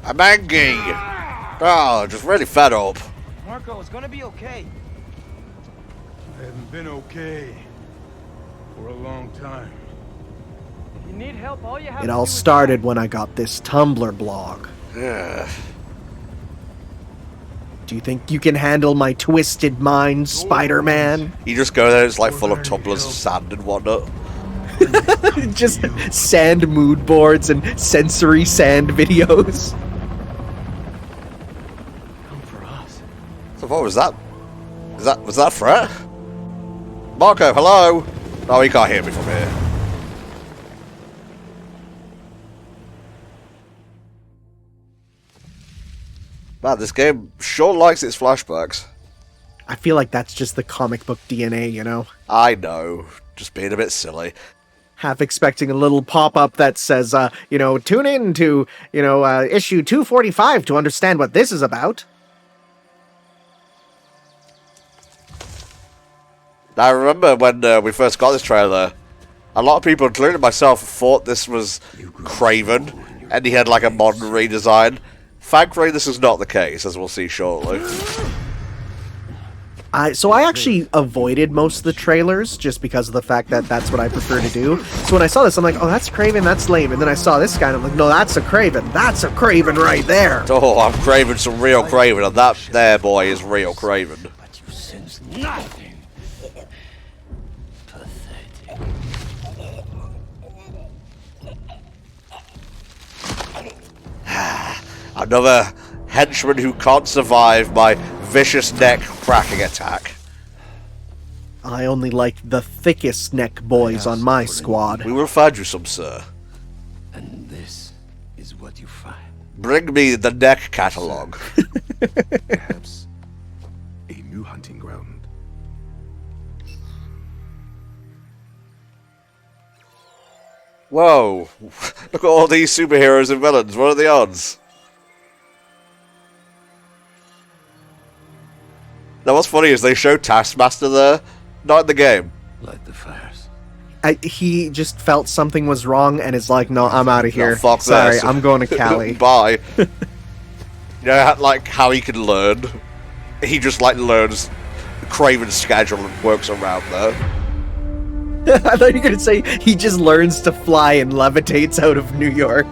I'm angry. Oh, just really fed up. Marco, it's gonna be okay. I haven't been okay for a long time. If you need help, all you have It to all do is started when I got this Tumblr blog. Yeah. Do you think you can handle my twisted mind, Spider-Man? You just go there, it's like full of tumblers of sand and whatnot. Just sand mood boards and sensory sand videos. come for us. So what was that? Was that a threat? Marco, hello? No, he can't hear me from here. Man, this game sure likes its flashbacks. I feel like that's just the comic book DNA, you know? I know, just being a bit silly. Half expecting a little pop-up that says, tune in to, issue 245 to understand what this is about. Now, I remember when we first got this trailer, a lot of people, including myself, thought this was Craven, and he had like a modern redesign. Thankfully, this is not the case, as we'll see shortly. So I actually avoided most of the trailers just because of the fact that that's what I prefer to do. So when I saw this, I'm like, oh, that's Craven, that's lame. And then I saw this guy, and I'm like, no, that's a Craven. That's a Craven right there. Oh, I'm craving some real Craven, and that there, boy, is real Craven. But you sense nothing. Another henchman who can't survive my vicious neck cracking attack. I only like the thickest neck boys on my squad. We will find you some, sir. And this is what you find. Bring me the neck catalog. Perhaps a new hunting ground. Whoa. Look at all these superheroes and villains. What are the odds? Now, what's funny is they show Taskmaster there, not in the game. Light the fires. He just felt something was wrong and is like, no, I'm out of here. No, fuck Sorry, this. I'm going to Cali. Bye. You know, like, how he can learn? He just, like, learns Craven's schedule and works around there. I thought you were going to say he just learns to fly and levitates out of New York.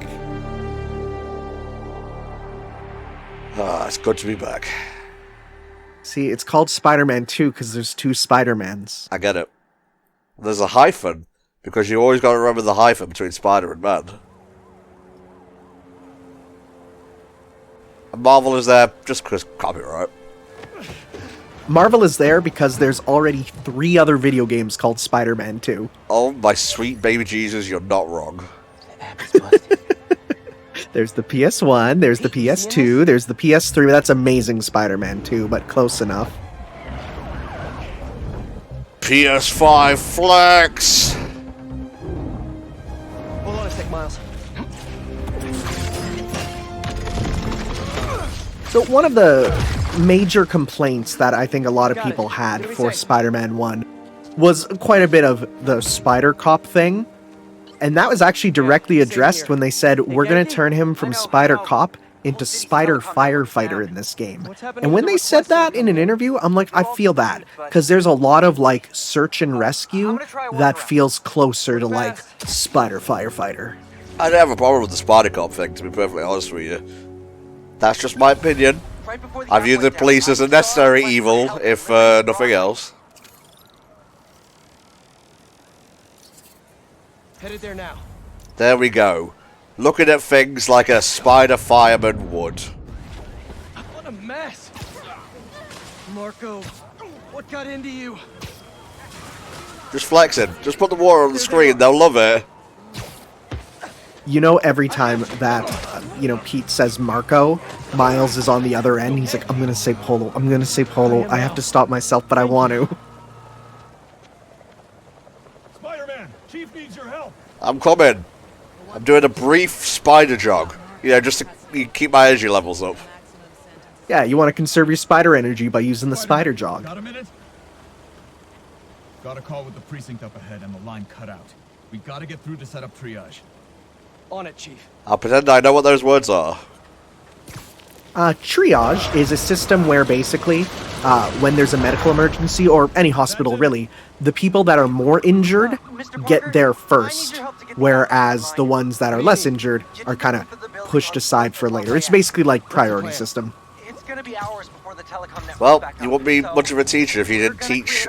Ah, it's good to be back. See, it's called Spider-Man 2 because there's two Spider-Mans. I get it. There's a hyphen, because you always got to remember the hyphen between Spider and Man. And Marvel is there just because copyright. Marvel is there because there's already 3 other video games called Spider-Man 2. Oh, my sweet baby Jesus, you're not wrong. There's the PS1, there's the PS2, there's the PS3. That's Amazing Spider-Man 2, but close enough. PS5 Flex! Hold on a sec, Miles. So one of the major complaints that I think a lot of people had for Spider-Man 1 was quite a bit of the Spider Cop thing. And that was actually directly addressed when they said, we're going to turn him from Spider Cop into Spider Firefighter in this game. And when they said that in an interview, I'm like, I feel that. Because there's a lot of, like, search and rescue that feels closer to, like, Spider Firefighter. I don't have a problem with the Spider Cop thing, to be perfectly honest with you. That's just my opinion. I view the police as a necessary evil, if nothing else. Headed there now. There we go. Looking at things like a spider fireman would. What a mess! Marco, what got into you? Just flexing. Just put the water on the screen, they'll love it. You know, every time that, Pete says Marco, Miles is on the other end. He's like, I'm going to say Polo. I'm going to say Polo. I have to stop myself, but I want to. Spider-Man, Chief needs your help. I'm coming. I'm doing a brief spider jog. Just to keep my energy levels up. Yeah, you want to conserve your spider energy by using the spider jog. Got a minute? Got a call with the precinct up ahead and the line cut out. We gotta get through to set up triage. On it, Chief. I'll pretend I know what those words are. Triage is a system where basically, when there's a medical emergency, or any hospital really, the people that are more injured get there first, whereas the ones that are less injured are kind of pushed aside for later. It's basically like priority system. Well, you wouldn't be much of a teacher if you didn't teach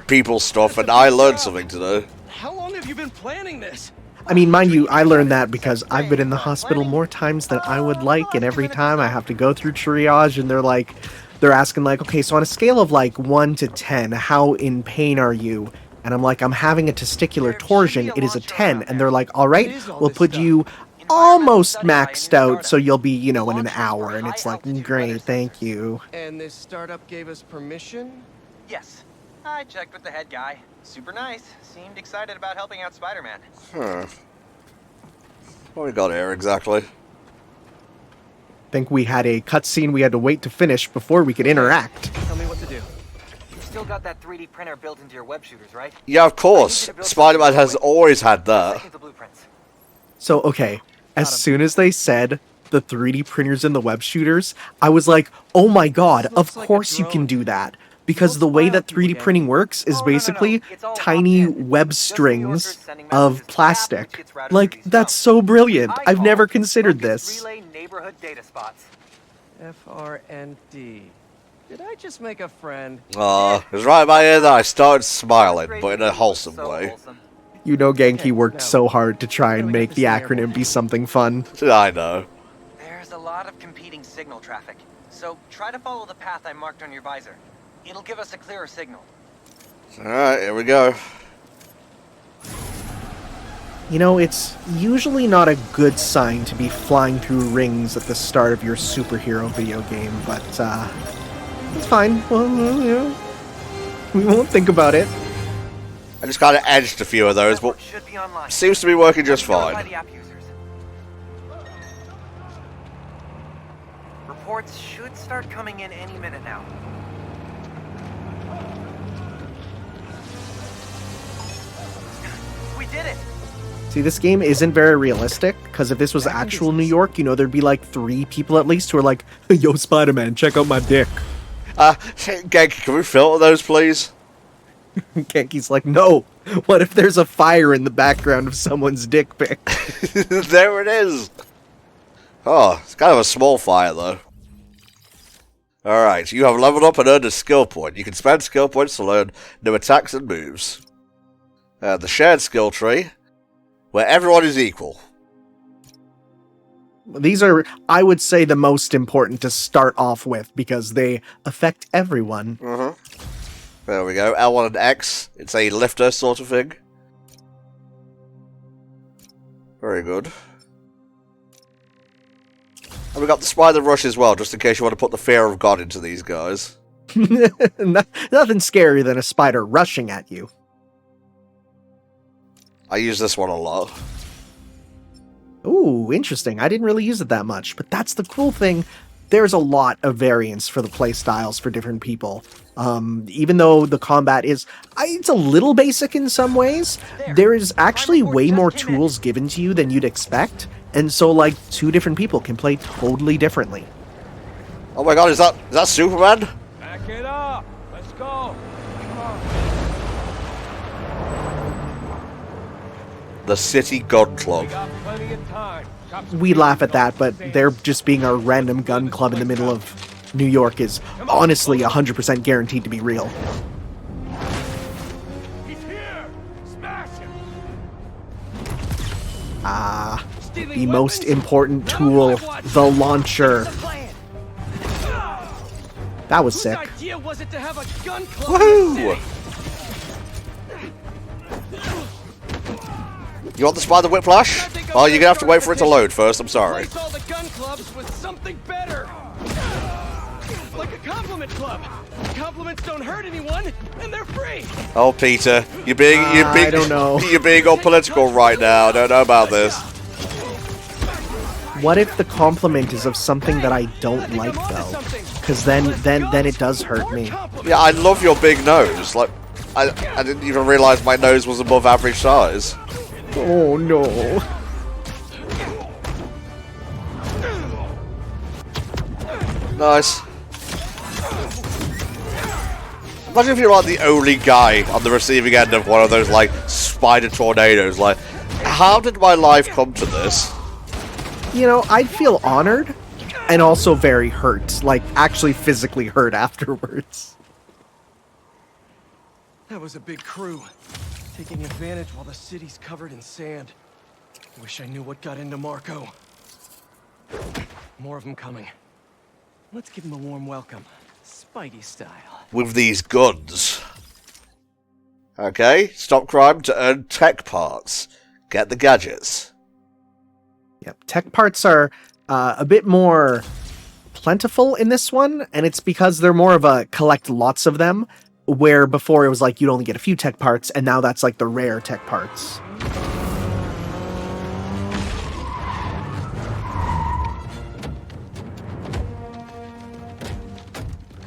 people stuff, and I learned something today. How long have you been planning this? I mean, mind you, I learned that because I've been in the hospital more times than I would like, and every time I have to go through triage, and they're asking like, okay, so on a scale of like 1 to 10, how in pain are you? And I'm like, I'm having a testicular torsion, it is a 10. And they're like, all right, we'll put you almost maxed out, so you'll be, in an hour. And it's like, great, thank you. And this startup gave us permission? Yes. I checked with the head guy. Super nice. Seemed excited about helping out Spider-Man. What we got here exactly? Think we had a cutscene we had to wait to finish before we could interact. Tell me what to do. You still got that 3D printer built into your web shooters, right? Yeah, of course. Spider-Man has always had that. The blueprints. So, okay, as soon as they said the 3D printers and the web shooters, I was like, oh my god, of course you can do that. Because the way that 3D printing works is basically tiny web strings of plastic. Like, that's so brilliant. I've never considered this. Relay neighborhood data spots. FRND. Did I just make a friend? It was right by here that I started smiling, but in a wholesome way. You know Genki worked so hard to try and make the acronym be something fun. I know. There's a lot of competing signal traffic, so try to follow the path I marked on your visor. It'll give us a clearer signal. Alright, here we go. It's usually not a good sign to be flying through rings at the start of your superhero video game, but, it's fine. Well, we won't think about it. I just kind of edged a few of those, but seems to be working just fine. Reports should start coming in any minute now. We did it! See, this game isn't very realistic, because if this was actual New York, there'd be like 3 people at least who are like, yo, Spider-Man, check out my dick. Genki, can we filter those, please? Genki's like, no, what if there's a fire in the background of someone's dick pic? There it is! Oh, it's kind of a small fire, though. Alright, you have leveled up and earned a skill point. You can spend skill points to learn new attacks and moves. The shared skill tree, where everyone is equal. These are, I would say, the most important to start off with, because they affect everyone. There we go, L1 and X. It's a lifter sort of thing. Very good. And we got the Spider Rush as well, just in case you want to put the fear of God into these guys. Nothing scarier than a spider rushing at you. I use this one a lot. Ooh, interesting. I didn't really use it that much, but that's the cool thing. There's a lot of variance for the playstyles for different people. Even though the combat is, it's a little basic in some ways, there is actually way more tools given to you than you'd expect. And so, like, 2 different people can play totally differently. Oh my god, is that Superman? Back it up! Let's go! The City Gun Club. We laugh at that, but they're just being a random gun club in the middle of New York is honestly 100% guaranteed to be real. He's here! Smash him! The most important tool, the launcher. That was sick. Idea was it to have a gun club? Woohoo! You want the Spider Whiplash? Oh, you're gonna have to wait for it to load first, I'm sorry. Replace all the gun clubs with something better. Like a compliment club. Compliments don't hurt anyone, and they're free. Oh, Peter, you're being I don't know. You're being all political right now. I don't know about this. What if the compliment is of something that I don't like, though? Because then it does hurt me. Yeah, I love your big nose. Like, I didn't even realize my nose was above average size. Oh no. Nice. Imagine if you're like the only guy on the receiving end of one of those like spider tornadoes. Like, how did my life come to this? You know, I'd feel honored and also very hurt, like actually physically hurt afterwards. That was a big crew, taking advantage while the city's covered in sand. Wish I knew what got into Marco. More of them coming. Let's give him a warm welcome, Spidey style. With these guns. Okay, stop crime to earn tech parts. Get the gadgets. Yep, tech parts are a bit more plentiful in this one, and it's because they're more of a collect lots of them, where before it was like you'd only get a few tech parts, and now that's like the rare tech parts.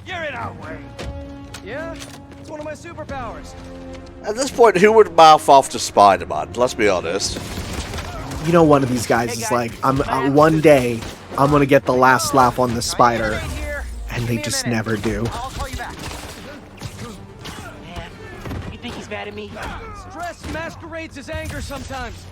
You're in our way. Yeah, it's one of my superpowers. At this point, who would mouth off to Spider-Man? Let's be honest. You know, one of these guys is like, one day I'm gonna get the last laugh on the spider, and they just never do. I'll call you back. Man, you think he's mad at me? Stress masquerades as anger sometimes.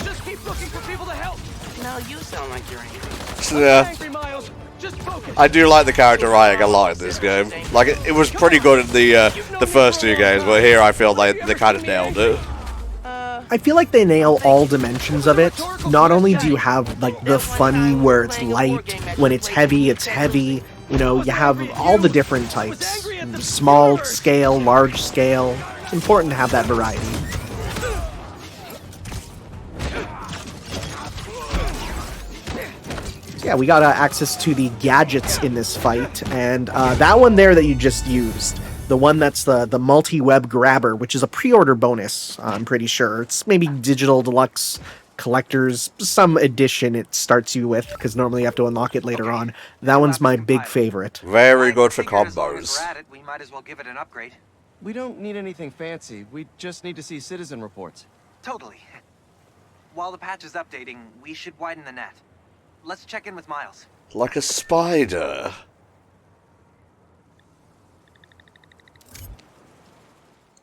Just keep looking for people to help. No, you sound like you're angry. Yeah. Angry, Miles. Just focus. I do like the character writing a lot in this game. Like, it was pretty good in the first two games, but here I feel like they kind of nailed it. I feel like they nail all dimensions of it. Not only do you have like the funny where it's light, when it's heavy, you know, you have all the different types. Small scale, large scale. It's important to have that variety. Yeah, we got access to the gadgets in this fight, and that one there that you just used, the one that's the multi-web grabber, which is a pre-order bonus, I'm pretty sure. It's maybe digital deluxe collectors, some edition it starts you with, because normally you have to unlock it later on. That one's my big favorite. Very good for Figured as long as combos. we're at it, we might as well give it an upgrade. We don't need anything fancy. We just need to see citizen reports. Totally. While the patch is updating, we should widen the net. Let's check in with Miles. Like a spider.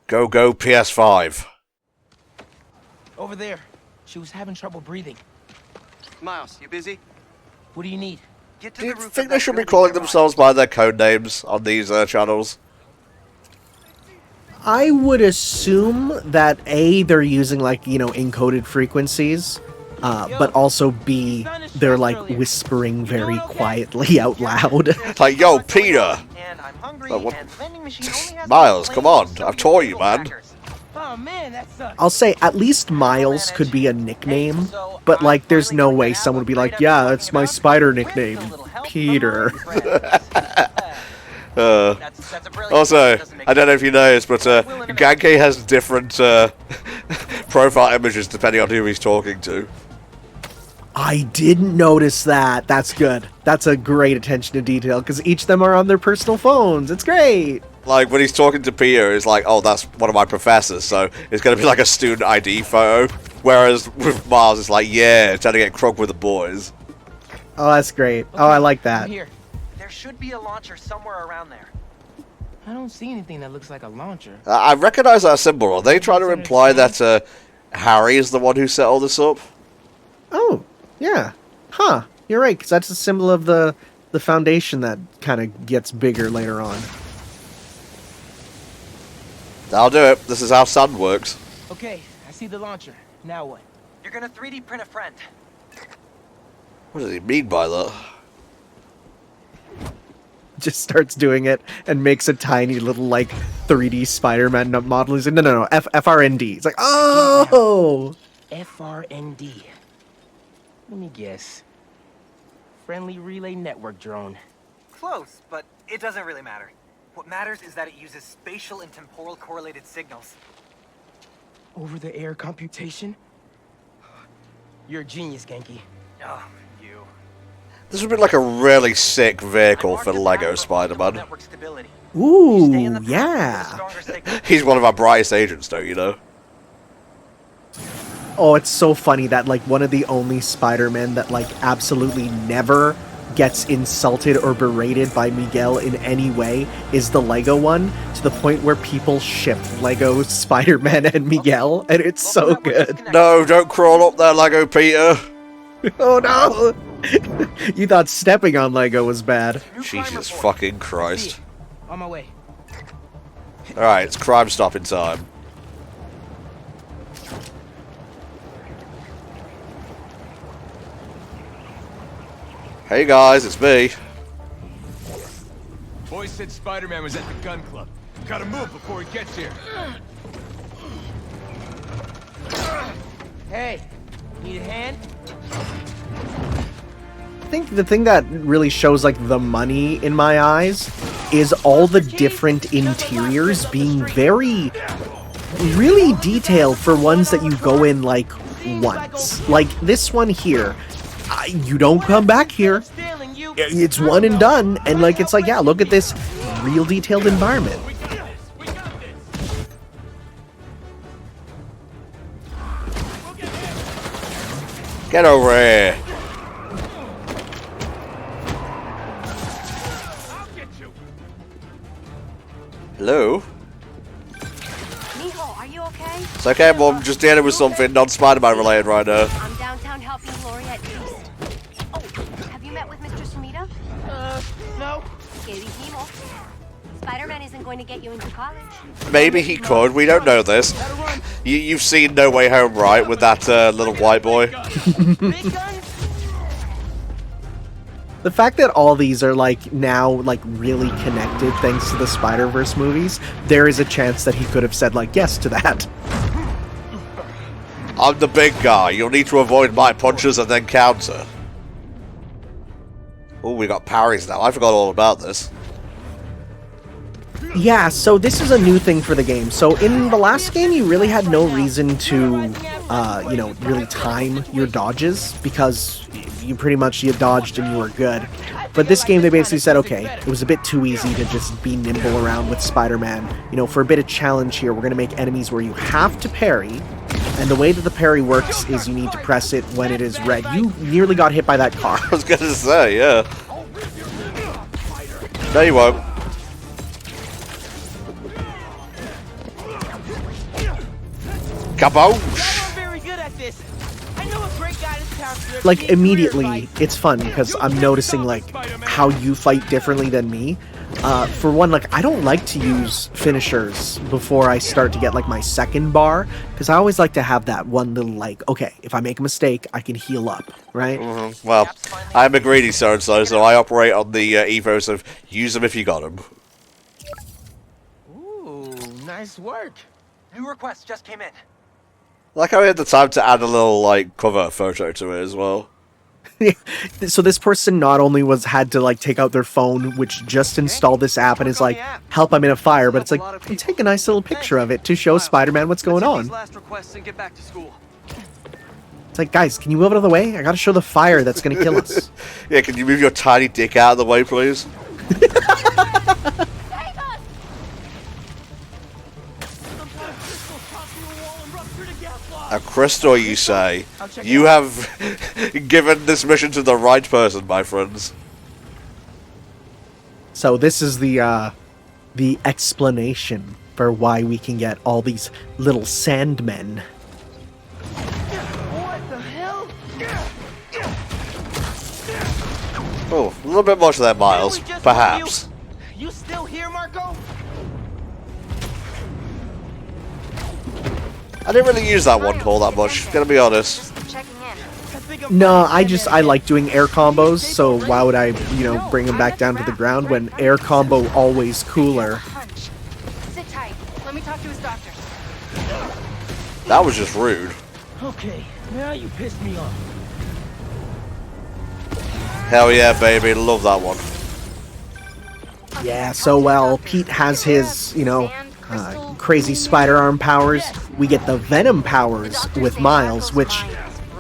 Go PS5. Over there. She was having trouble breathing. Miles, you busy? What do you need? Get to Do you the roof think of they that should be building calling nearby. themselves by their code names on these channels? I would assume that A, they're using like, you know, encoded frequencies, but also B, they're like whispering very quietly out loud. Like, yo, Peter! And I'm hungry, What- and the vending machine only has Miles, plain come on, sodium I've told you, noodle man. crackers. Oh man, that sucks. I'll say at least Miles could be a nickname, but like there's no way someone would be like, yeah, that's my spider nickname, Peter. That's a brilliant Also, point. Doesn't make I don't know if you noticed, but Ganke has different profile images depending on who he's talking to. I didn't notice that. That's good. That's a great attention to detail, because each of them are on their personal phones. It's great. Like, when he's talking to Peter, it's like, oh, that's one of my professors, so it's going to be like a student ID photo. Whereas with Miles, it's like, yeah, trying to get crunk with the boys. Oh, that's great. Oh, I like that. I'm here. There should be a launcher somewhere around there. I don't see anything that looks like a launcher. I recognize that symbol. Are they trying to imply that Harry is the one who set all this up? Oh, yeah. Huh. You're right, because that's a symbol of the foundation that kind of gets bigger later on. I'll do it. This is how sun works. Okay, I see the launcher. Now what? You're gonna 3D print a friend. What does he mean by that? Just starts doing it and makes a tiny little, like, 3D Spider-Man model. He's like, no, FRND. It's like, oh! FRND. Let me guess. Friendly Relay Network drone. Close, but it doesn't really matter. What matters is that it uses spatial and temporal correlated signals. Over-the-air computation? You're a genius, Genki. Oh, you. This would be like a really sick vehicle I for marked the Lego path for optimal Spider-Man. network stability. Ooh, Stay in the path, yeah. get a stronger signal. He's one of our brightest agents, don't you know? Oh, it's so funny that, like, one of the only Spider-Men that, like, absolutely never gets insulted or berated by Miguel in any way is the Lego one, to the point where people ship Lego Spider-Man and Miguel, and it's so good. No, don't crawl up there, Lego Peter. Oh no! You thought stepping on Lego was bad. Jesus fucking Christ. On my way. Alright, it's crime stopping time. Hey guys, it's me. Boys said Spider-Man was at the gun club. Gotta move before he gets here. Hey, need a hand? I think the thing that really shows like the money in my eyes is all the different interiors being really detailed for ones that you go in like once. Like this one here, you don't come back here. It's one and done, and like it's like, yeah, look at this real detailed environment. Get over here. Hello? Mijo, are you okay? It's okay, Mum. Just dealing with something non-Spider-Man related right now. I'm downtown helping Lori at East. Oh, have you met with Mr. Sumida? No. Que dijimos. Spider-Man isn't going to get you into college. Maybe he could. We don't know this. You've seen No Way Home, right? With that little white boy. Big gun? The fact that all these are like now like really connected thanks to the Spider-Verse movies, there is a chance that he could have said like yes to that. I'm the big guy. You'll need to avoid my punches and then counter. Oh, we got parries now. I forgot all about this. Yeah, so this is a new thing for the game. So in the last game, you really had no reason to, really time your dodges because you pretty much dodged and you were good. But this game, they basically said, okay, it was a bit too easy to just be nimble around with Spider-Man. You know, for a bit of challenge here, we're going to make enemies where you have to parry. And the way that the parry works is you need to press it when it is red. You nearly got hit by that car. I was going to say, yeah. No, you won't. Kaboosh! Very good at this. I know a great guy in town. Like immediately it's fun because I'm noticing like how you fight differently than me. For one, like I don't like to use finishers before I start to get like my second bar because I always like to have that one little like, okay, if I make a mistake I can heal up, right? Well, I'm a greedy so-and-so, so I operate on the ethos of use them if you got them. Ooh, nice work. New request just came in. Like how we had the time to add a little like cover photo to it as well. So this person not only had to like take out their phone, which just installed this app and is like, help, I'm in a fire, but it's like, take a nice little picture of it to show Spider-Man what's going on. It's like, guys, can you move out of the way? I gotta show the fire that's gonna kill us. Yeah, can you move your tiny dick out of the way, please? A crystal, you say? You have given this mission to the right person, my friends. So this is the explanation for why we can get all these little sandmen. What the hell? Oh, a little bit much there, Miles. Perhaps. You still here, Marco? I didn't really use that one all that much, gonna be honest. No, I like doing air combos, so why would I, bring them back down to the ground when air combo always cooler? Sit tight. Let me talk to his doctor. That was just rude. Okay, now you pissed me off. Hell yeah, baby, love that one. Yeah, so while Pete has his, crazy spider arm powers, we get the venom powers with Miles, which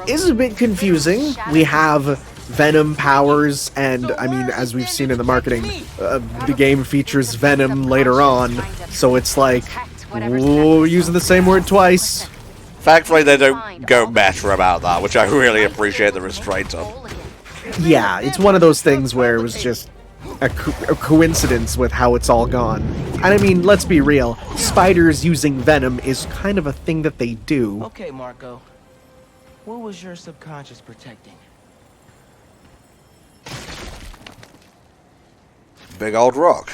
is a bit confusing. We have venom powers, and I mean, as we've seen in the marketing, the game features venom later on, so it's like, whoa, using the same word twice. Thankfully, they don't go meta about that, which I really appreciate the restraint of. Yeah, it's one of those things where it was just a coincidence with how it's all gone. And I mean, let's be real, spiders using venom is kind of a thing that they do. Okay, Marco. What was your subconscious protecting? Big old rock.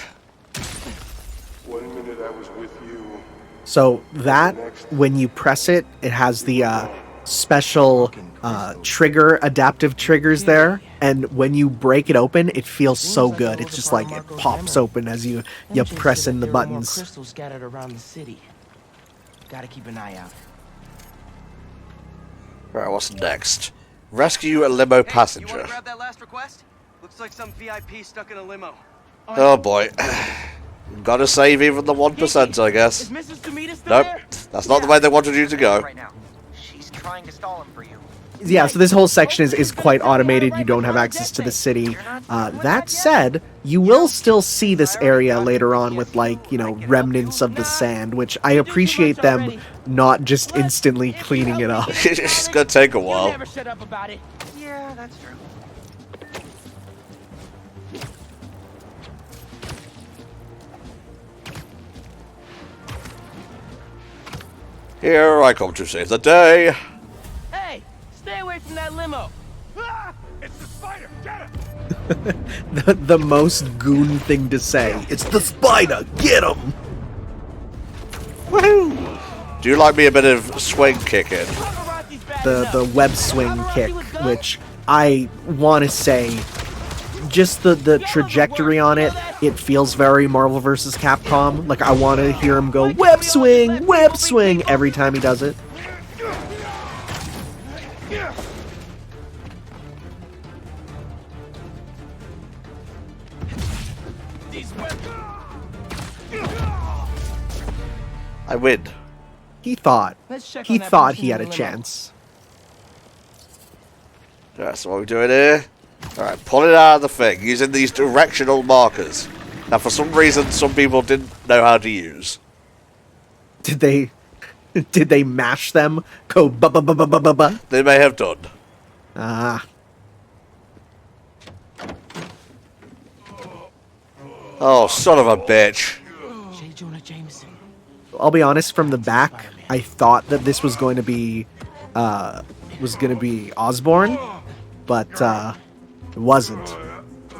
1 minute I was with you. So that, when you press it, it has the special trigger, adaptive triggers there, and when you break it open, it feels so good. It's just like it pops open as you press in the buttons. Crystals scattered around the city. Gotta keep an eye out. Right, what's next? Rescue a limo You passenger. wanna grab that last request? Looks like some VIP stuck in a limo. Oh boy. Gotta save even the 1%, I guess. Is Mrs. Demita still Nope, there? that's not the way they wanted you to go. Right now. She's trying to stall him for you. Yeah, so this whole section is quite automated. You don't have access to the city. That said, you will still see this area later on with, like, you know, remnants of the sand, which I appreciate them not just instantly cleaning it up. It's gonna take a You while. never shut up about it. Yeah, that's true. Here I come to save the day. Hey, stay away from that limo. Ah! It's the spider! Get it! The most goon thing to say. It's the spider! Get him! Woohoo! Do you like me a bit of swing kicking? Paparazzi's bad The enough. web swing Paparazzi kick, was good. which I want to say, just the trajectory on it, it feels very Marvel vs. Capcom. Like, I want to hear him go, web swing, every time he does it. I win. Let's check He on that thought person he in had a the limo. chance. That's what we're doing here. Alright, pull it out of the thing using these directional markers. Now, for some reason, some people didn't know how to use. Did they mash them? Go ba ba ba ba ba ba ba. They may have done. Ah. Oh, son of a bitch. J. Jonah Jameson. I'll be honest, from the back, I thought that this was going to be Osborn, but it wasn't.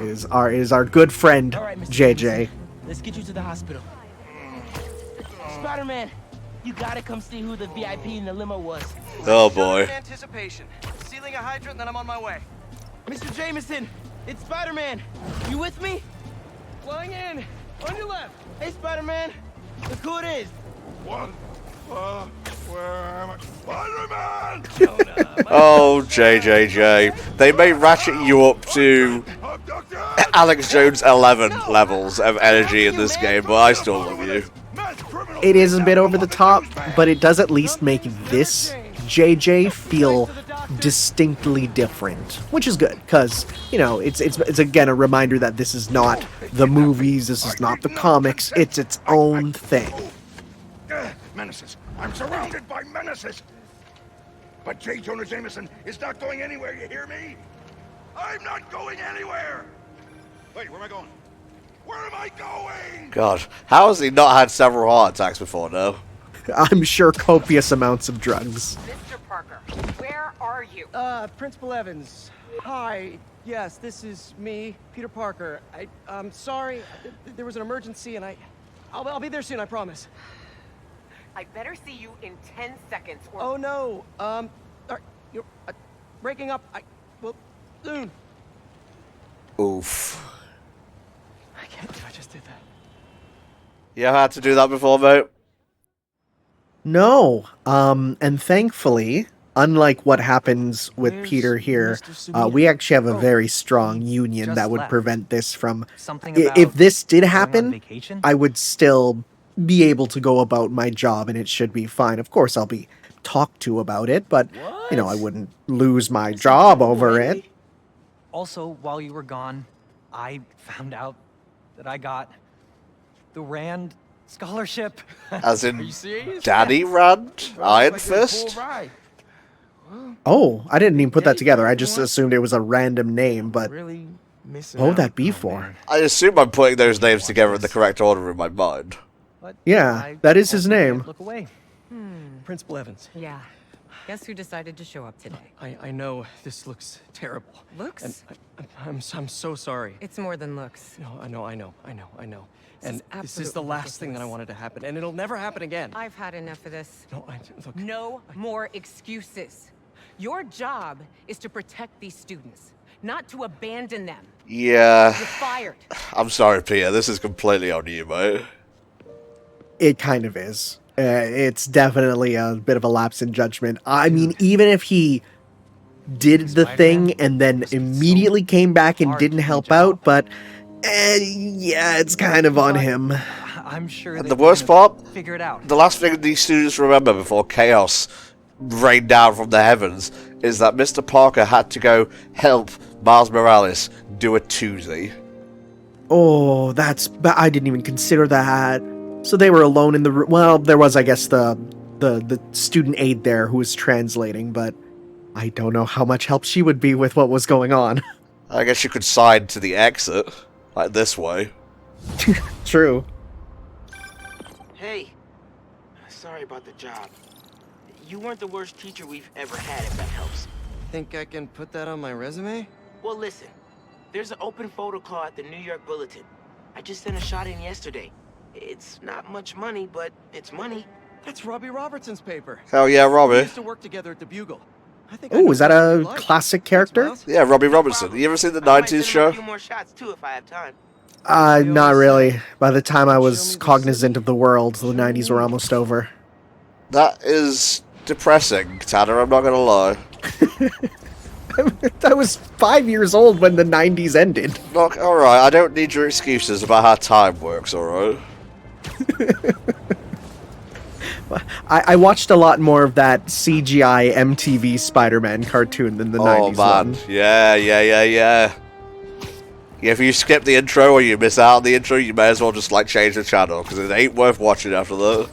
It is our good friend All right, Mr. JJ. Jameson, let's get you to the hospital. Spider-Man, you gotta come see who the VIP in the limo was. Oh Shut boy. up in anticipation. Sealing a hydrant, then I'm on my way. Mr. Jameson, it's Spider-Man. You with me? Flying in. On your left. Hey, Spider-Man. Look who it is. What? Where am I? Spider-Man! Oh, JJJ. They may ratchet you up to Abductor! Alex Jones 11 levels of energy in this game, but I still love you. Mass criminal! It is a bit over the top, but it does at least make this JJ feel distinctly different, which is good because, you know, it's again a reminder that this is not the movies, this is not the comics, it's its own thing. Menaces. I'm surrounded by menaces. But J. Jonah Jameson is not going anywhere, you hear me? I'm not going anywhere! Wait, where am I going? Where am I going? God, how has he not had several heart attacks before now? I'm sure copious amounts of drugs. Mr. Parker, where are you? Principal Evans. Hi. Yes, this is me, Peter Parker. I'm sorry. There was an emergency, and I'll be there soon. I promise. I better see you in 10 seconds or... Oh no. You're breaking up. Well, soon. Oof. I can't believe I just did that. You ever had to do that before, mate? No, and thankfully, unlike what happens with Where's Peter here, Mr. Sabina? we actually have a very strong union just that would left. prevent this from... Something If about this did going on happen, vacation? I would still be able to go about my job and it should be fine. Of course, I'll be talked to about it, but, you know, I wouldn't lose my job over it. Also, while you were gone, I found out that I got the Rand scholarship. As in serious? Daddy Rand? Iron Fist? Right. Oh, I didn't even put that together. I just assumed it was a random name, but Really missing what would out. that be Oh, for? man. I assume I'm putting those names together in the correct order in my mind. But Yeah, I that is his also can't name. Look away. Principal Evans. Yeah. Guess who decided to show up today? I know this looks terrible. Looks? And I'm so sorry. It's more than looks. No, I know. This And is this is the absolutely last thing that I ridiculous. wanted to happen, and it'll never happen again. I've had enough of this. No, look. No more excuses. Your job is to protect these students, not to abandon them. Yeah, You're fired. I'm sorry, Peter. This is completely on you, mate. It kind of is. It's definitely a bit of a lapse in judgment. I mean, even if he did the thing and then immediately came back and didn't help out, but yeah, it's kind of on him. I'm sure And they the worst part, figure it out. the last thing these students remember before chaos rained down from the heavens is that Mr. Parker had to go help Miles Morales do a Tuesday. Oh, I didn't even consider that. So they were alone in the room. Well, there was, I guess, the student aide there who was translating, but I don't know how much help she would be with what was going on. I guess you could sign to the exit, like this way. True. Hey, sorry about the job. You weren't the worst teacher we've ever had, if that helps. Think I can put that on my resume? Well, listen. There's an open photo call at the New York Bulletin. I just sent a shot in yesterday. It's not much money, but it's money. That's Robbie Robertson's paper. Hell yeah, We Robbie. used to work together at the Bugle. I think I Oh, know is that something a you like. classic Thanks, character? Miles. Yeah, Robbie No Robertson. problem. You ever seen the I might 90s send him show? a few more shots, too, if I have time. Not really. By the time I Show was me the cognizant city. of the world, the 90s were almost over. That is depressing, Tanner, I'm not gonna lie. I was 5 years old when the 90s ended. Look, alright, I don't need your excuses about how time works, alright? I watched a lot more of that CGI MTV Spider-Man cartoon than the Oh 90s man, one. yeah. Yeah, if you skip the intro or you miss out on the intro, you may as well just like change the channel, because it ain't worth watching after that.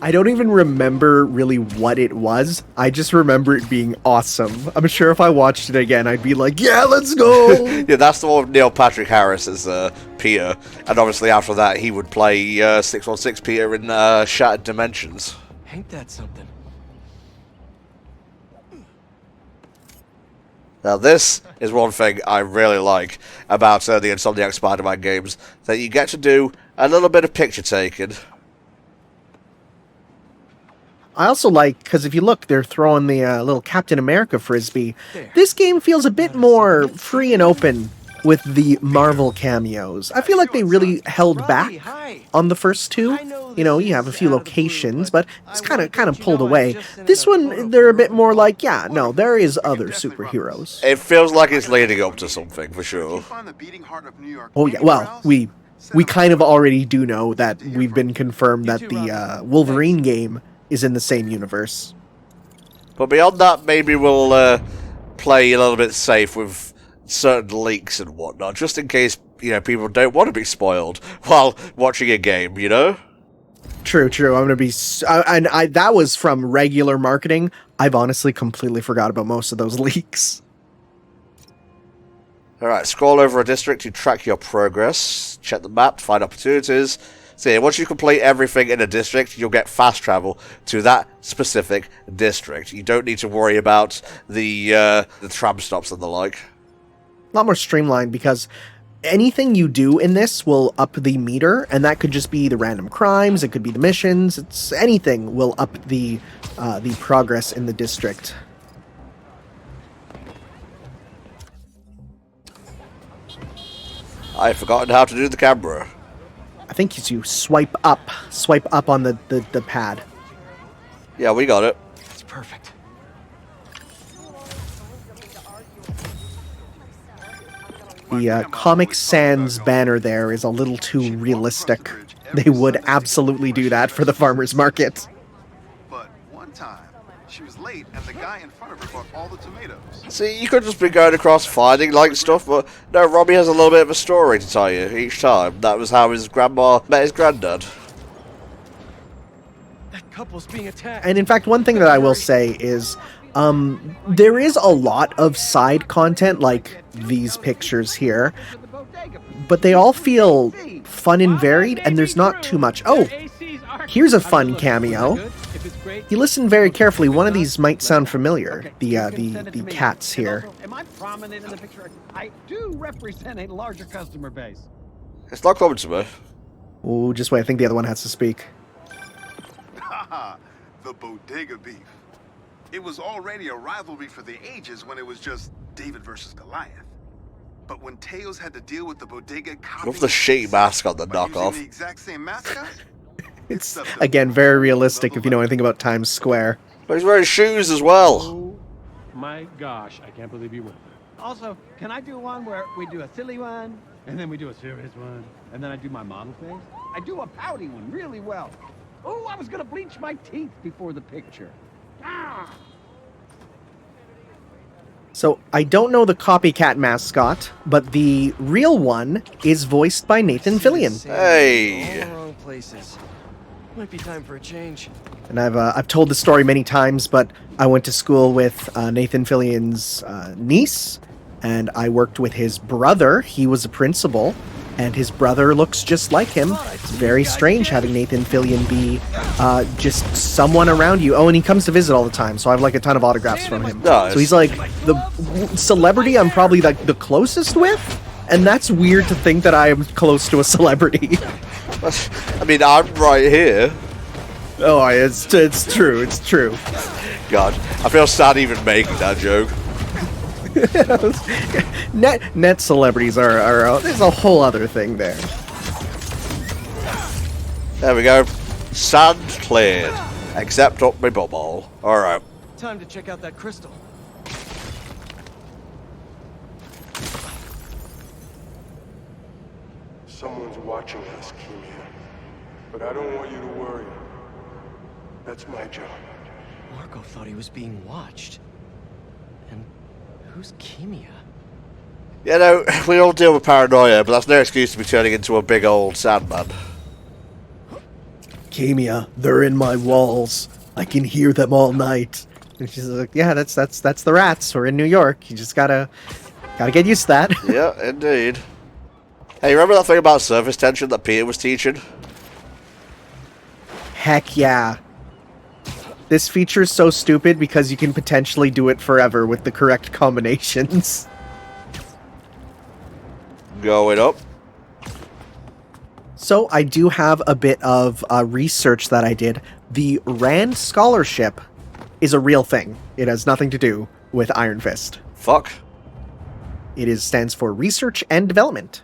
I don't even remember really what it was. I just remember it being awesome. I'm sure if I watched it again, I'd be like, yeah, let's go! Yeah, that's the one with Neil Patrick Harris as Peter, and obviously after that he would play 616 Peter in Shattered Dimensions. Ain't that something? Now this is one thing I really like about the Insomniac Spider-Man games, that you get to do a little bit of picture taking. I also like, because if you look, they're throwing the little Captain America frisbee. There. This game feels a bit more free and open with the Marvel cameos. I feel like they really held back Robbie, hi. on the first two. I know You know, this you have a is few out of the blue, locations, but but it's I kind wanted to of let you pulled know I away. just sent This in a one, photo they're a for bit more Robbie. like, yeah, no, there is other superheroes. It feels like it's leading up to something, for sure. Oh yeah, well, we kind of already do know that we've been confirmed that the Wolverine game is in the same universe. But beyond that, maybe we'll play a little bit safe with certain leaks and whatnot, just in case, you know, people don't want to be spoiled while watching a game, you know? True. I'm gonna be, that was from regular marketing. I've honestly completely forgot about most of those leaks. Alright, scroll over a district to track your progress, check the map to find opportunities. So yeah, once you complete everything in a district, you'll get fast travel to that specific district. You don't need to worry about the tram stops and the like. A lot more streamlined because anything you do in this will up the meter, and that could just be the random crimes, it could be the missions, it's anything will up the progress in the district. I've forgotten how to do the camera. I think you swipe up on the pad. Yeah, we got it. It's perfect. The Comic Sans banner there is a little too realistic. They would absolutely do that for the farmer's market. But one time, she was late and the guy in front of her bought all the tomatoes. See, you could just be going across finding like stuff, but no, Robbie has a little bit of a story to tell you each time. That was how his grandma met his granddad. That couple's being attacked. And in fact, one thing that I will say is, there is a lot of side content like these pictures here, but they all feel fun and varied, and there's not too much. Oh, here's a fun cameo. You listen very carefully. One of these might sound familiar. The cats here. Am I prominent in the picture? I do represent a larger customer base. It's not coming to me. Oh, just wait. I think the other one has to speak. The bodega beef. It was already a rivalry for the ages when it was just David versus Goliath. But when Tails had to deal with the bodega copy... Love the shitty mask on the knockoff. The exact same mascot? It's, again, very realistic if you know anything about Times Square. But he's wearing shoes as well. Oh my gosh, I can't believe you went there. Also, can I do one where we do a silly one, and then we do a serious one, and then I do my model face? I do a pouty one really well. Oh, I was gonna bleach my teeth before the picture. Ah! So, I don't know the copycat mascot, but the real one is voiced by Nathan Fillion. Hey! All the wrong places. Might be time for a change. And I've told the story many times, but I went to school with Nathan Fillion's niece, and I worked with his brother. He was a principal, and his brother looks just like him. It's very strange having Nathan Fillion be just someone around you. Oh, and he comes to visit all the time, so I have like a ton of autographs from him. Nice. So he's like the celebrity I'm probably like the closest with, and that's weird to think that I am close to a celebrity. I mean, I'm right here. Oh, it's true. It's true. God, I feel sad even making that joke. net celebrities are there's a whole other thing there. There we go. Sand cleared, except up my bubble. All right. Time to check out that crystal. Someone's watching us, Kimia. But I don't want you to worry. That's my job. Marco thought he was being watched. And who's Kimia? You know, we all deal with paranoia, but that's no excuse to be turning into a big old Sandman. Kimia, they're in my walls. I can hear them all night. And she's like, yeah, that's the rats. We're in New York. You just gotta get used to that. Yeah, indeed. Hey, you remember that thing about surface tension that Peter was teaching? Heck yeah. This feature is so stupid because you can potentially do it forever with the correct combinations. Going up. So I do have a bit of research that I did. The RAND Scholarship is a real thing. It has nothing to do with Iron Fist. Fuck. It stands for Research and Development.